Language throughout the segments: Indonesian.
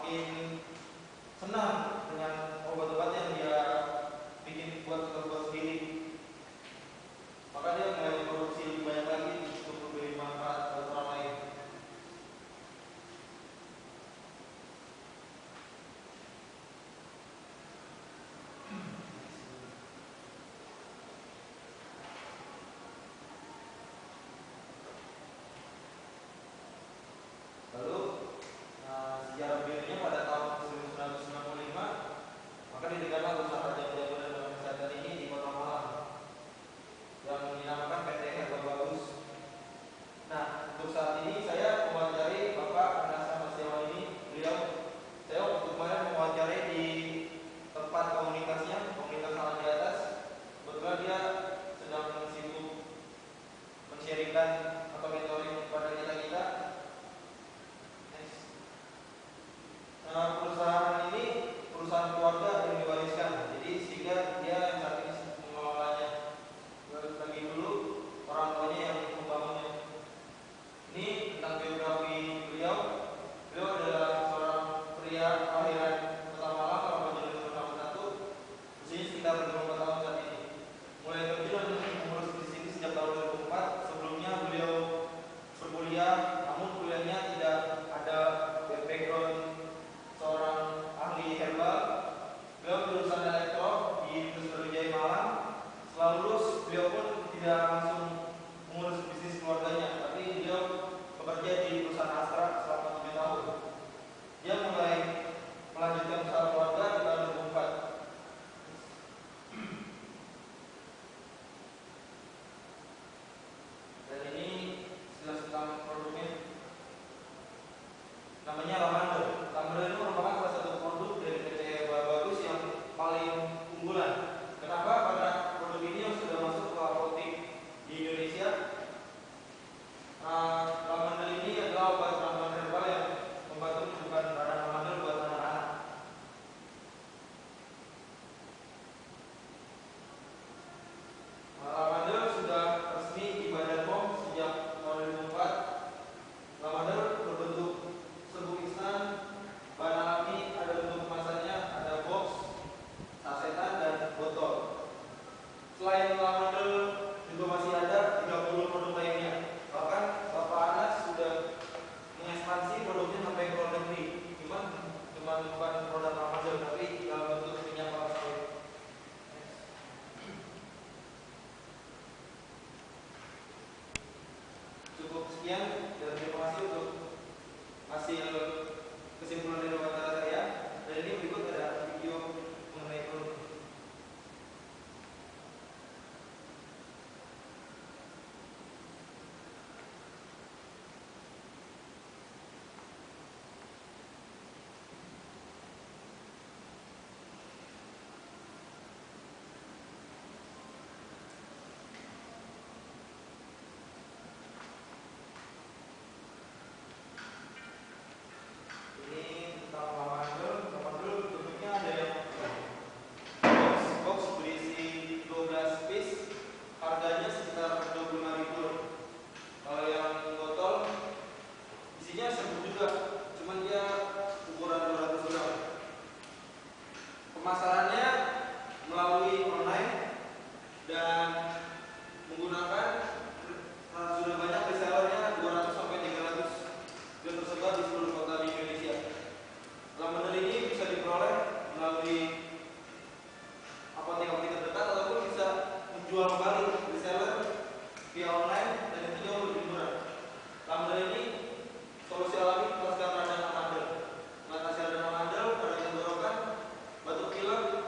makin senang dengan obat-obat yang dia bikin buat sendiri. Maka dia mulai memproduksi lebih banyak lagi untuk memberi manfaat buat orang lain. Lalu sejarah berdirinya pada tahun 1995, maka didirikanlah perusahaan Raja Muda dalam Kesehatan ini di Kota Malang yang dinamakan PT Herbal Bagus. Nah, untuk saat ini saya mewawancari Bapak Anasa Mas ini. Saya untuk kemarin mewawancarai di tempat komunitas Alam di Atas. Kebetulan dia sedang sibuk men-sharingkan atau mentoring kepada kita. Perusahaan ini perusahaan keluarga yang diwariskan, jadi sehingga dia saat ini mengelolanya. Bagi dulu orang tuanya yang membangunnya. Ini tentang biografi beliau. Beliau adalah seorang pria kelahiran Kota Malang, Ramadhan 2001, usianya sekitar 24 tahun saat ini. Mulai terjun mengurus bisnis ini sejak tahun 2004. Sebelumnya beliau berkuliah, namun kuliahnya tidak ada background seorang ahli herbal. Beliau jurusan elektro di Universitas Brawijaya Malang. Setelah lulus, beliau pun tidak langsung mengurus bisnis keluarganya, tapi beliau bekerja di perusahaan Astra selama 7 tahun. Dia mulai melanjutkan usaha keluarga di tahun 2004. Dan ini jelas tentang produknya. Namanya Lavender. Lavender itu merupakan salah satu produk dari PT Herbal Bagus yang paling unggulan. Kenapa? Karena produk ini yang sudah masuk ke apotek di Indonesia. Lavender ini adalah obat ramuan herbal yang membantu menyembuhkan radang lavender buat anak-anak. Lavender sudah resmi di Badan POM sejak tahun 2004. Lavender berbentuk serbuk instan, bahan alami, ada bentuk kemasannya, ada box, sasetan, dan botol. Selain lavender juga masih ada 30 produk lainnya. Bahkan Bapak Anas sudah mengekspansi produknya sampai ke luar negeri. Cuma bukan produk lavender, tapi dalam bentuk minyak kelapa sawit. Cukup sekian dan terima kasih untuk hasil kesimpulan dari wawancara saya. Dan ini berikut ada video mengenai produk. Ini tentang lavender. Lavender bentuknya ada yang box berisi 12 piece, harganya sekitar 25.000. Kalau yang botol isinya serbuk juga, cuman dia ukuran 200 gram. Pemasarannya melalui online dan menggunakan sudah banyak resellernya, 200 sampai 300 sudah tersebar di seluruh kota di Indonesia. Lavender ini bisa diperoleh melalui apotek-apotek terdekat ataupun bisa menjual kembali reseller via online, dan itu jauh lebih murah. Lavender ini solusi alami mengatasi radang lavender, radang tenggorokan, batuk pilek,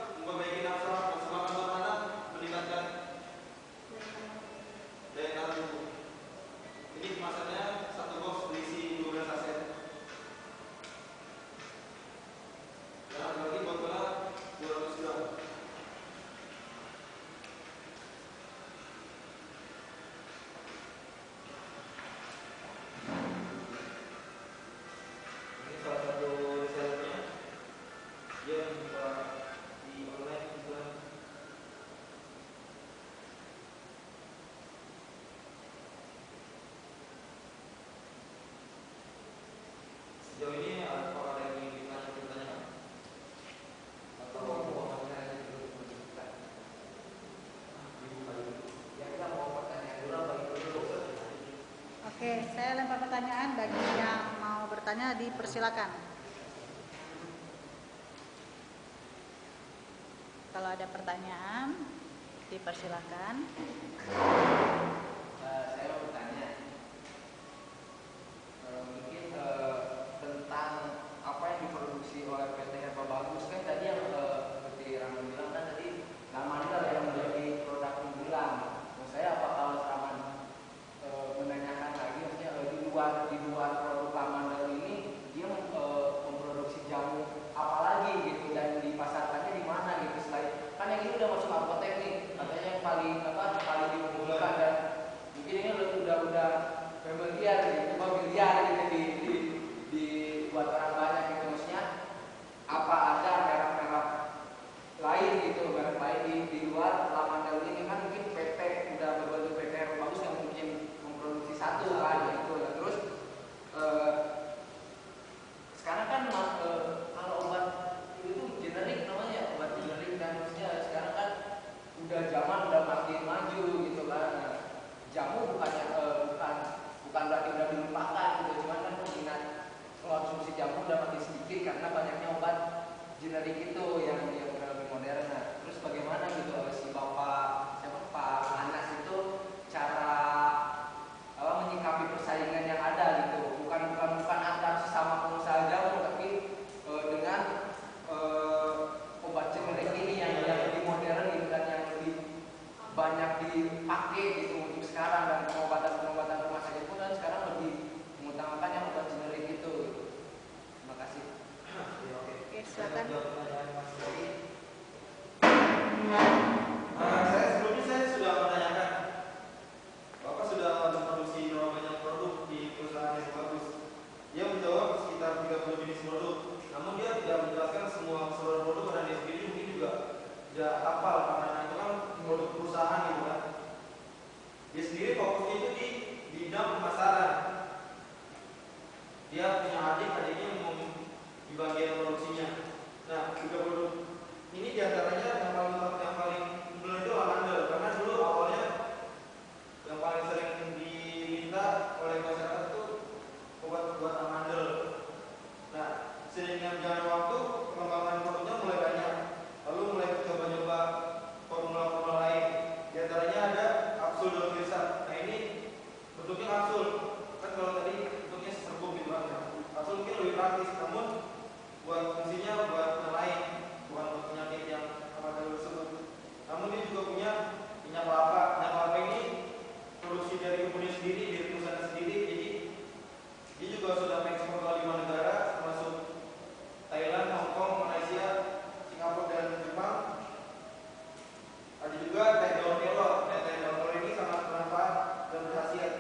saya lempar pertanyaan, bagi yang mau bertanya dipersilakan. Kalau ada pertanyaan dipersilakan. Saya mau bertanya, mungkin tentang apa yang diproduksi oleh PT Herbal Bagus. Kan tadi yang seperti Rahman bilang kan tadi Lamandel yang menjadi produk unggulan. Nah, saya apa kalau Rahman menanyakan lagi, maksudnya di luar produk Lamandel ini dia memproduksi jamu apa lagi gitu, dan dipasarkannya di mana gitu, selain kan yang ini udah masuk apotek nih, katanya yang paling diunggulkan, dan mungkin ini udah familiar gitu, familiar gitu di buat orang banyak gitu. Maksudnya apa ada merek-merek lain gitu, merek lain di luar Lamandel ini? Kan mungkin PT udah berbentuk PT Herbal Bagus yang mungkin memproduksi satu kan gitu. Nah, terus sekarang kan kalau obat itu generik namanya, obat generik, dan maksudnya sekarang kan udah zaman udah makin maju gitu kan. Nah, jamu bukan berarti udah dilupakan gitu, cuman kan peminat konsumsi jamu udah makin sedikit karena banyaknya obat generik itu yang udah lebih modern. Nah, terus bagaimana gitu si Pak Anas itu cara menyikapi persaingan yang ada gitu, bukan antar sesama pengusaha jamu, tapi dengan obat generik ini yang lebih modern gitu, dan yang lebih banyak dipakai gitu untuk sekarang, dan pengobatan rumah sakit pun kan sekarang lebih mengutamakan yang obat generik itu. Terima kasih. Oke, silakan. Saya sudah menanyakan, Bapak sudah memproduksi berapa banyak produk di perusahaan yang bagus. Dia menjawab sekitar 30 jenis produk. Namun dia tidak menjelaskan semua keseluruhan produk, karena dia sendiri mungkin juga tidak hafal, karena itu kan produk perusahaan gitu kan. Dia sendiri fokusnya itu di bidang pemasaran. Dia punya adiknya di bagian produksinya. Nah, 3 produk ini diantaranya yang paling unggul itu Lamandel, karena dulu awalnya yang paling sering diminta oleh masyarakat itu obat buat Lamandel. Nah, seiring dengan jalan waktu, pengembangan produknya mulai banyak. Lalu mulai coba-coba formula-formula lain. Di antaranya ada kapsul daun kristal. Nah, ini bentuknya kapsul. Kan kalau tadi bentuknya serbuk gitu kan. Kapsul mungkin lebih praktis, namun buat fungsinya buat yang lain, bukan buat penyakit yang Lamandel tersebut. Namun dia juga punya minyak kelapa. Minyak kelapa ini produksi dari kebunnya sendiri, dari perusahaan sendiri. Jadi dia juga sudah mengekspor ke 5 negara, termasuk Thailand, Hong Kong, Malaysia, Singapura, dan Jepang. Ada juga teh daun kelor. Teh daun kelor ini sangat bermanfaat dan berkhasiat.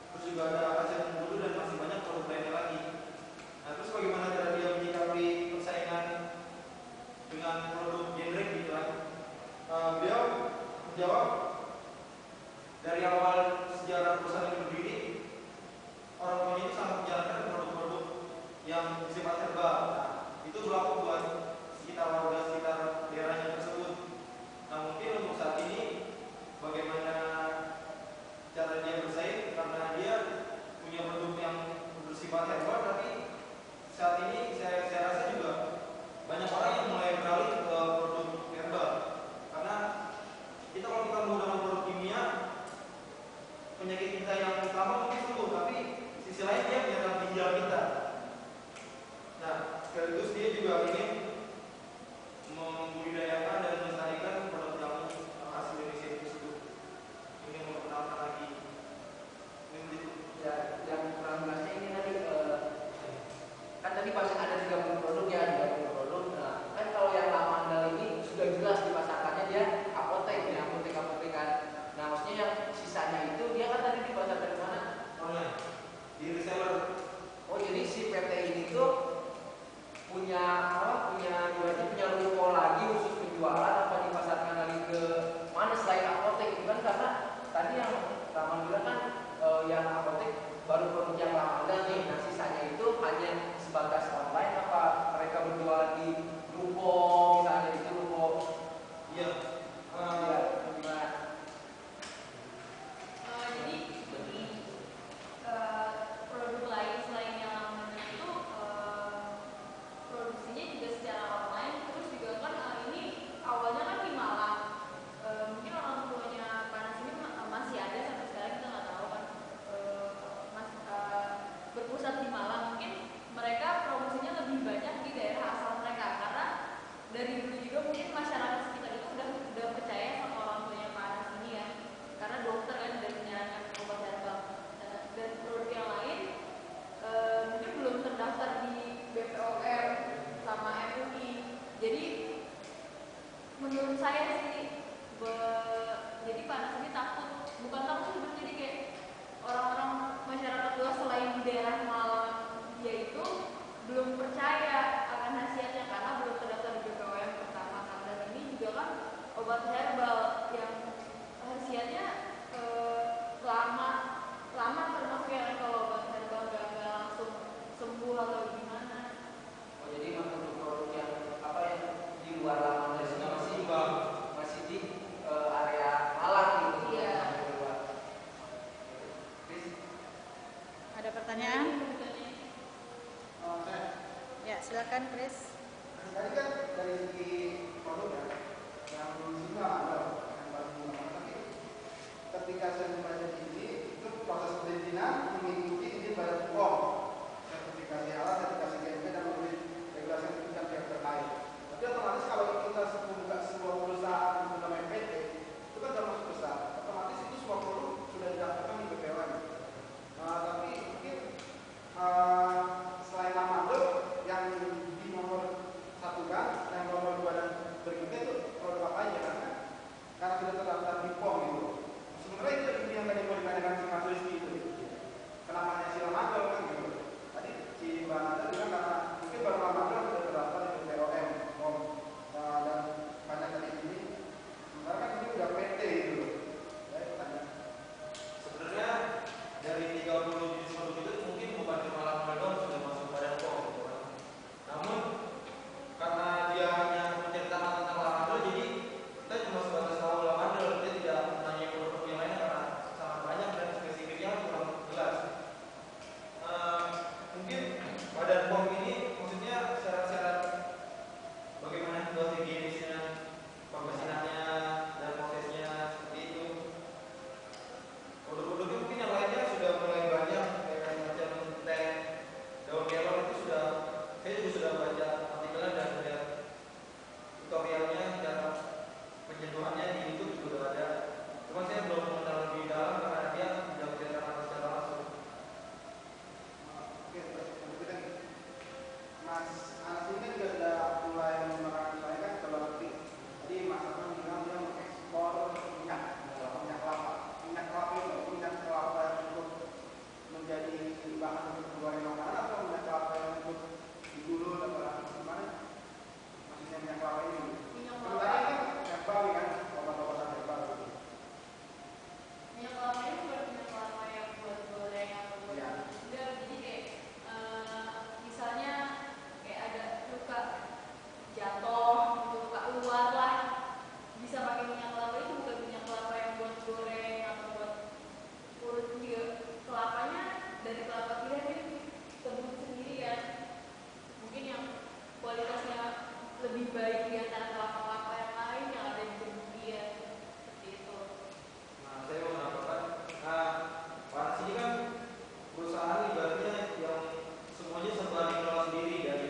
Terus juga ada khasiat pembunuh dan masih banyak produk lainnya lagi. Nah, terus bagaimana cara dia menyikapi persaingan dengan produk generik gitu kan? Beliau menjawab, dari awal sejarah perusahaan ini berdiri, orang tuanya itu sangat menjalankan produk-produk yang bersifat herbal. Nah, itu berlaku buat sekitar warga sekitar daerahnya tersebut. Nah, mungkin untuk saat ini bagaimana cara dia bersaing, karena dia punya produk yang bersifat herbal, tapi saat ini saya rasa juga banyak orang yang mulai beralih ke produk herbal. Karena kalau kita menggunakan produk kimia, penyakit kita yang utama mungkin sembuh, tapi sisi lain dia menyerang ginjal kita. Nah, sekaligus dia juga ingin membudidayakan dan melestarikan produk jamu khas Indonesia tersebut. Ingin memperkenalkan lagi. Ya, yang kurang jelasnya ini tadi kan tadi pas ada 30 produk ya, 30 produk. Nah, kan kalau yang Lamandel ini sudah jelas dipasarkannya dia apotek kan. Nah, maksudnya yang sisanya itu dia kan tadi dipasarkan di mana? Online, di reseller. Oh, jadi si PT ini tuh punya sebelum saya sih jadi panas ini takut, bukan takut sebenarnya, jadi kayak orang-orang masyarakat luas selain di daerah Malang dia itu belum percaya akan khasiatnya karena belum terdaftar di BPOM pertama kan. Dan ini juga kan obat herbal yang khasiatnya lama termasuk yang kalau obat herbal nggak langsung sembuh atau gimana. Oh, jadi untuk produk yang apa yang di luar laman dari sini masih di area Malang gitu. Iya. Ada pertanyaan? Ya, silakan Chris. Tadi kan dari segi produk ya, yang semua ada yang baru tapi ketika saya membaca ini itu proses perizinan mengikuti izin Badan POM, sertifikasi halal, sertifikasi GMP dan regulasi yang terkait. Tapi otomatis kalau kita membuka sebuah perusahaan dengan namanya PT, itu kan termasuk besar. Otomatis itu semua produk sudah didaftarkan di BPOM. Tapi mungkin selain nama yang di nomor 1 kan, yang nomor 2 dan berikutnya itu produk apa aja kan? Karena sudah terdaftar di POM gitu. Sebenarnya itu ini yang tadi mau ditanyakan si Mas Rizky itu. Kenapa hanya si Ramadhan kan gitu? Tadi si Mbak Nanda bilang karena mungkin baru Ramadhan sudah terdaftar di BPOM, POM dan banyak tadi ini. Sementara kan ini udah PT gitu. Saya tanya. Sebenarnya dari 30 jenis produk itu mungkin bukan cuma Lamadon sudah masuk Badan POM gitu kan. Namun karena dia hanya menceritakan tentang Lamadon, jadi kita cuma sebatas tahu Lamadon, kita tidak menanya produk yang lainnya karena sangat banyak dan spesifiknya kurang jelas. Mungkin Badan POM ini maksudnya syarat-syarat bagaimana dosage higienisnya, pembersihannya dan prosesnya seperti itu. Produk-produknya mungkin yang lainnya sudah mulai banyak kayak macam teh, daun kelor itu sudah, saya juga sudah baca artikelnya dan lihat tutorialnya, cara penyeduhannya di YouTube juga sudah ada. Cuma saya belum mengenal lebih dalam karena dia tidak menceritakan secara langsung. Oke, berikutnya nih. Mas Anas ini kan juga sudah mulai mengembangkan usahanya kan kalau nanti tadi Mas Anas bilang dia mengekspor minyak kelapa. Minyak kelapa yang untuk menjadi bahan untuk menggoreng makanan atau minyak kelapa yang untuk digulung atau gimana? Maksudnya minyak kelapa ini. Minyak Sementara kelapa. kan herbal kan, obat-obatan herbal. Minyak kelapa ini bukan minyak kelapa yang buat goreng atau buat Iya. enggak, jadi kayak misalnya kayak ada luka jatuh gitu, luka luar lah, bisa pakai minyak kelapa. Itu bukan minyak kelapa yang buat goreng atau buat urut dia. Kelapanya dari kelapa kira dia tebus sendiri kan, mungkin yang kualitasnya lebih baik di antara kelapa-kelapa yang lain yang ada di kemudian seperti itu. Nah, saya mau menambahkan, Panas ini kan perusahaan ibaratnya yang semuanya serba dikelola sendiri, dari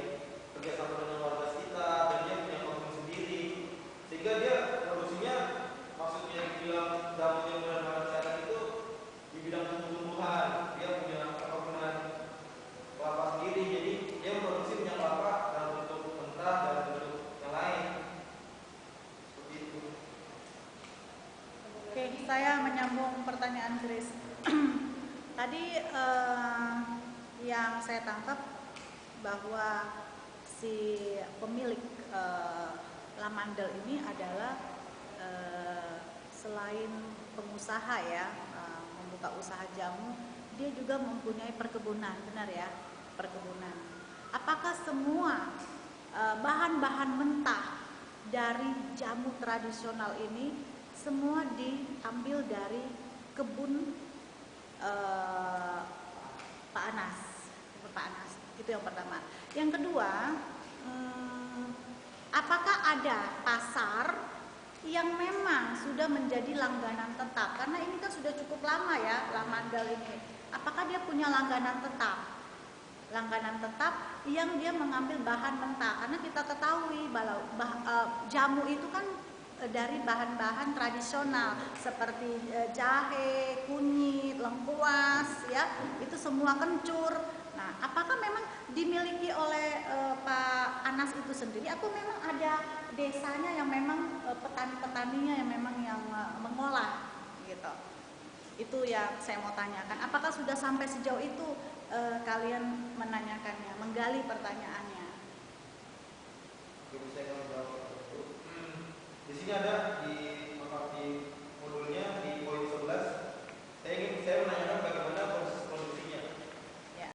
kerjasama dengan warga sekitar dan dia punya konsumen sendiri, sehingga dia produksinya, maksudnya dibilang jamu yang benar-benar kesehatan itu di bidang tumbuh-tumbuhan, dia punya perkebunan kelapa sendiri, jadi dia memproduksi minyak kelapa dalam bentuk mentah dan bentuk yang lain seperti itu. Oke, saya menyambung pertanyaan Chris. Tadi yang saya tangkap bahwa si pemilik Lamandel ini adalah selain pengusaha ya, membuka usaha jamu, dia juga mempunyai perkebunan, benar ya? Perkebunan. Apakah semua bahan-bahan mentah dari jamu tradisional ini semua diambil dari kebun Pak Anas? Pak Anas, itu yang pertama. Yang kedua, apakah ada pasar yang memang sudah menjadi langganan tetap? Karena ini kan sudah cukup lama ya, Lamandel ini. Apakah dia punya langganan tetap? Langganan tetap yang dia mengambil bahan mentah. Karena kita ketahui bahwa jamu itu kan dari bahan-bahan tradisional seperti jahe, kunyit, lengkuas, ya, itu semua kencur. Nah, apakah memang dimiliki oleh Pak Anas itu sendiri atau memang ada desanya yang memang petani-petaninya yang memang yang mengolah gitu? Itu yang saya mau tanyakan. Apakah sudah sampai sejauh itu kalian menanyakannya, menggali pertanyaannya? Oke, saya kalau jawab itu. Di sini ada di